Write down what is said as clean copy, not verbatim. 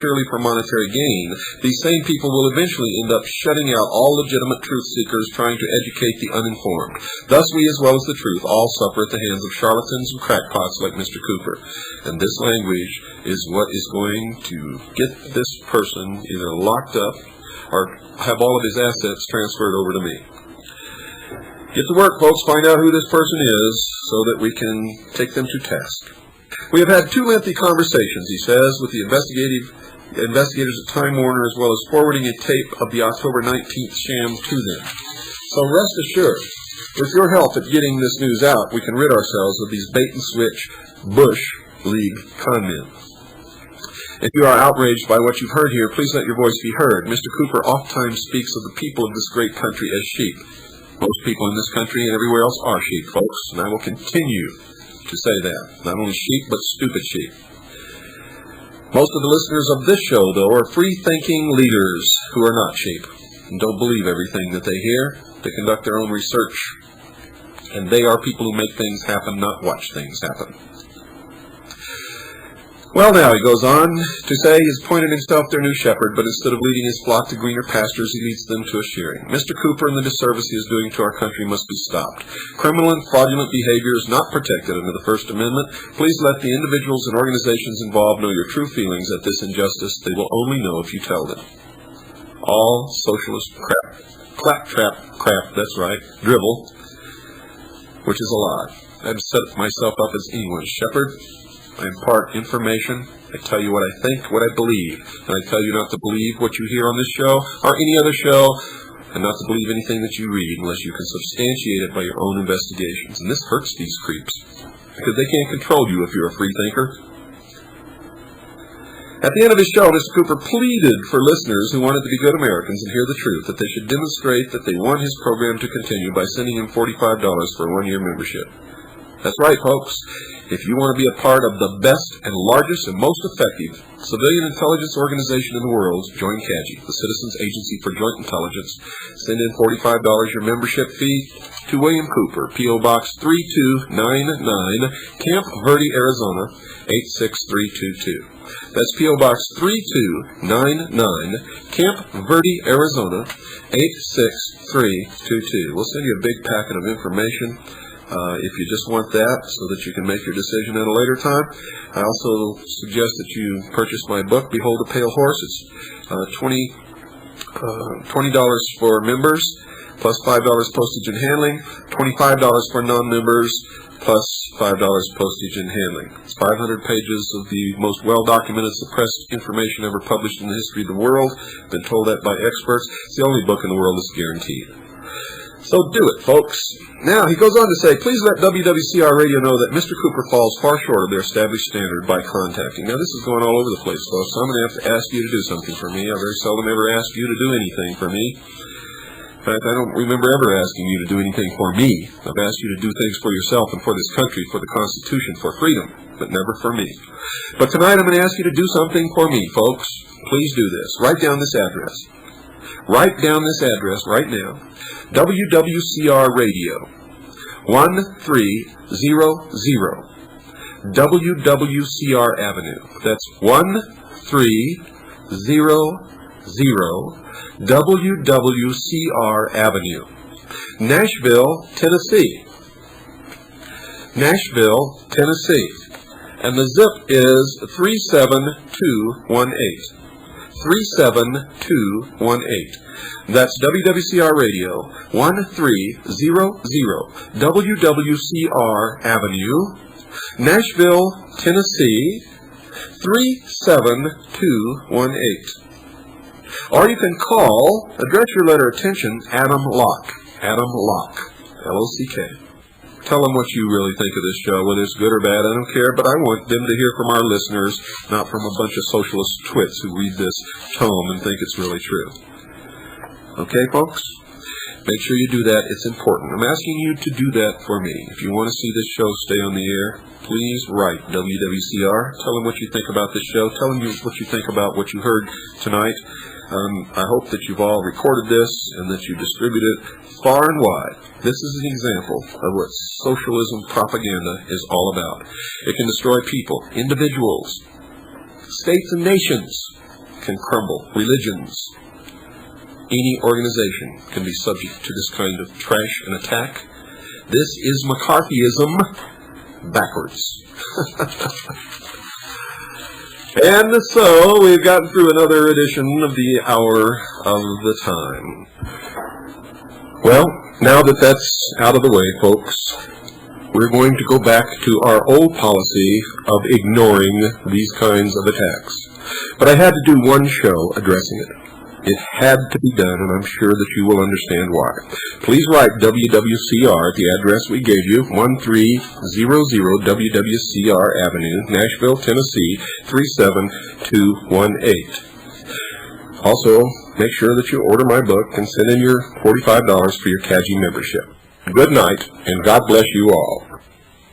purely for monetary gain, these same people will eventually end up shutting out all legitimate truth seekers trying to educate the uninformed. Thus, we, as well as the truth, all suffer at the hands of charlatans and crackpots like Mr. Cooper. And this language is what is going to get this person either locked up or have all of his assets transferred over to me. Get to work, folks. Find out who this person is so that we can take them to task. We have had 2 lengthy conversations, he says, with the investigators at Time Warner, as well as forwarding a tape of the October 19th sham to them. So rest assured, with your help at getting this news out, we can rid ourselves of these bait-and-switch Bush League conmen. If you are outraged by what you've heard here, please let your voice be heard. Mr. Cooper oft-times speaks of the people of this great country as sheep. Most people in this country and everywhere else are sheep, folks, and I will continue to say that. Not only sheep, but stupid sheep. Most of the listeners of this show, though, are free-thinking leaders who are not sheep and don't believe everything that they hear. They conduct their own research, and they are people who make things happen, not watch things happen. Well, now, he goes on to say he has appointed himself their new shepherd, but instead of leading his flock to greener pastures, he leads them to a shearing. Mr. Cooper and the disservice he is doing to our country must be stopped. Criminal and fraudulent behavior is not protected under the First Amendment. Please let the individuals and organizations involved know your true feelings at this injustice. They will only know if you tell them. All socialist crap. Claptrap crap, that's right. Drivel. Which is a lie. I've set myself up as anyone's shepherd. I impart information. I tell you what I think, what I believe. And I tell you not to believe what you hear on this show or any other show, and not to believe anything that you read unless you can substantiate it by your own investigations. And this hurts these creeps, because they can't control you if you're a free thinker. At the end of his show, Mr. Cooper pleaded for listeners who wanted to be good Americans and hear the truth that they should demonstrate that they want his program to continue by sending him $45 for a 1-year membership. That's right, folks. If you want to be a part of the best and largest and most effective civilian intelligence organization in the world, join CAGI, the Citizens Agency for Joint Intelligence. Send in $45 your membership fee to William Cooper, P.O. Box 3299, Camp Verde, Arizona, 86322. That's P.O. Box 3299, Camp Verde, Arizona, 86322. We'll send you a big packet of information. If you just want that so that you can make your decision at a later time. I also suggest that you purchase my book, Behold a Pale Horse. It's $20 for members, plus $5 postage and handling, $25 for non-members, plus $5 postage and handling. It's 500 pages of the most well-documented suppressed information ever published in the history of the world. Been told that by experts. It's the only book in the world that's guaranteed. So do it, folks. Now, he goes on to say, please let WWCR Radio know that Mr. Cooper falls far short of their established standard by contacting. Now, this is going all over the place, folks, so I'm going to have to ask you to do something for me. I very seldom ever ask you to do anything for me. In fact, I don't remember ever asking you to do anything for me. I've asked you to do things for yourself and for this country, for the Constitution, for freedom, but never for me. But tonight, I'm going to ask you to do something for me, folks. Please do this. Write down this address. Write down this address right now. WWCR Radio, 1300 WWCR Avenue. That's 1300 WWCR Avenue, Nashville, Tennessee. Nashville, Tennessee. And the zip is 37218. 37218. That's WWCR Radio, 1300 WWCR Avenue, Nashville, Tennessee, 37218. Or you can call, address your letter attention, Adam Locke. Adam Locke, L-O-C-K. Tell them what you really think of this show, whether it's good or bad, I don't care, but I want them to hear from our listeners, not from a bunch of socialist twits who read this tome and think it's really true. Okay, folks? Make sure you do that. It's important. I'm asking you to do that for me. If you want to see this show stay on the air, please write WWCR. Tell them what you think about this show. Tell them what you think about what you heard tonight. I hope that you've all recorded this and that you distribute it far and wide. This is an example of what socialism propaganda is all about. It can destroy people, individuals, states and nations, can crumble. Religions, any organization can be subject to this kind of trash and attack. This is McCarthyism backwards. And so we've gotten through another edition of the Hour of the Time. Well, now that that's out of the way, folks, we're going to go back to our old policy of ignoring these kinds of attacks. But I had to do one show addressing it. It had to be done, and I'm sure that you will understand why. Please write WWCR at the address we gave you, 1300 WWCR Avenue, Nashville, Tennessee, 37218. Also, make sure that you order my book and send in your $45 for your CAGI membership. Good night, and God bless you all.